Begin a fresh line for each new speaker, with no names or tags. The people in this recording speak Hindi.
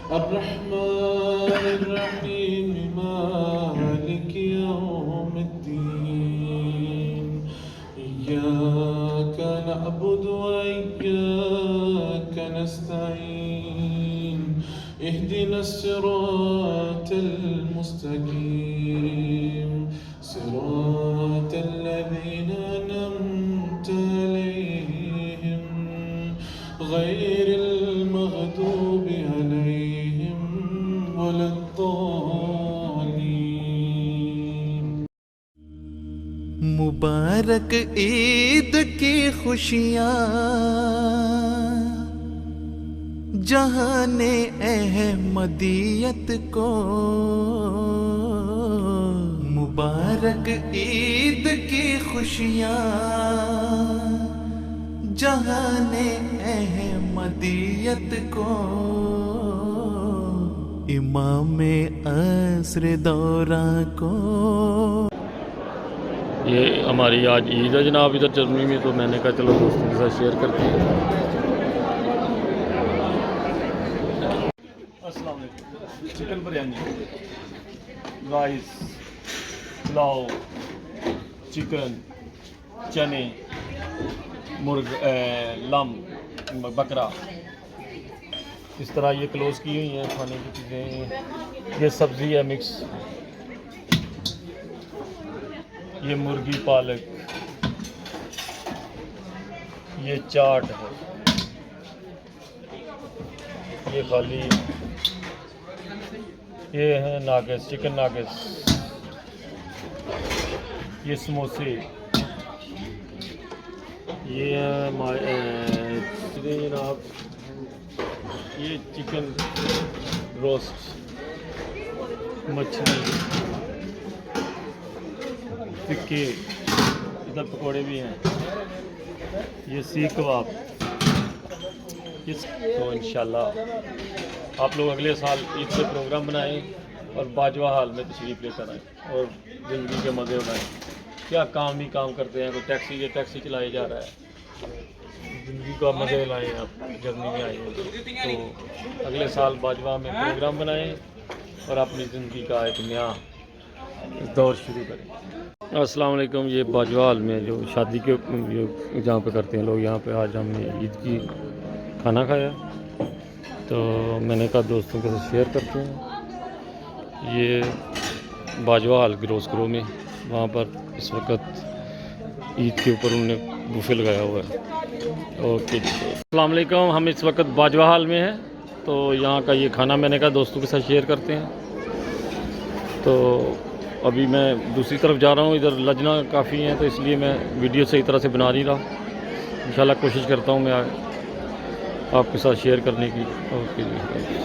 अर्रहमानिर्रहीम मालिक यौमिद्दीन इय्याका नअबुदु व इय्याका नस्तईन इहदिनस सिरातल मुस्तकीम सिरातल लज़ीना अनअमता अलैहिम गैरिल मग़दूबि अलैहिम वलद्दालीन।
मुबारक ईद की खुशियाँ जहाने अहमदियत को, मुबारक ईद की खुशियाँ जहाने अहमदियत को, इमामे असर दौरा को।
ये हमारी आज ईद है जनाब इधर जर्मनी में, तो मैंने कहा चलो दोस्तों के साथ शेयर करते हैं।
अस्सलाम वालेकुम। Chicken biryani, rice, pulao, chicken, चने, मुर्ग, लम, बकरा, इस तरह ये क्लोज़ की हुई हैं खाने की चीज़ें। ये सब्ज़ी है मिक्स, ये मुर्गी पालक, ये चाट है, ये खाली, ये है नागेट्स, चिकन नागेट्स, ये समोसे, ये जनाब ये चिकन रोस्ट, मछली, टिक्के, इधर पकोड़े भी हैं, ये सीख कबाब। तो इंशाल्लाह आप लोग अगले साल ईद से प्रोग्राम बनाएं और बाजवा हाल में तशरीफ़ लेकर आएँ और ज़िंदगी के मज़े उठाएँ। क्या काम ही काम करते हैं, कोई टैक्सी चलाई जा रहा है, ज़िंदगी का मज़े लाएँ। आप जर्मनी में आए हैं तो अगले साल बाजवा में प्रोग्राम बनाएं और अपनी ज़िंदगी का एक नया दौर शुरू करें। अस्सलाम वालेकुम। ये बाजवा हाल में जो शादी के जहाँ पे करते हैं लोग, यहाँ पे आज हमने ईद की खाना खाया, तो मैंने कहा दोस्तों के साथ शेयर करते हैं। ये बाजवा हाल ग्रोस ग्रो में, वहाँ पर इस वक्त ईद के ऊपर उन्होंने बुफे लगाया हुआ है। ओके, अस्सलाम वालेकुम। हम इस वक्त बाजवा हाल में हैं, तो यहाँ का ये खाना मैंने कहा दोस्तों के साथ शेयर करते हैं। तो अभी मैं दूसरी तरफ जा रहा हूँ, इधर लजना काफ़ी हैं, तो इसलिए मैं वीडियो सही तरह से बना नहीं रहा। इंशाल्लाह कोशिश करता हूँ मैं आपके साथ शेयर करने की। ओके जी।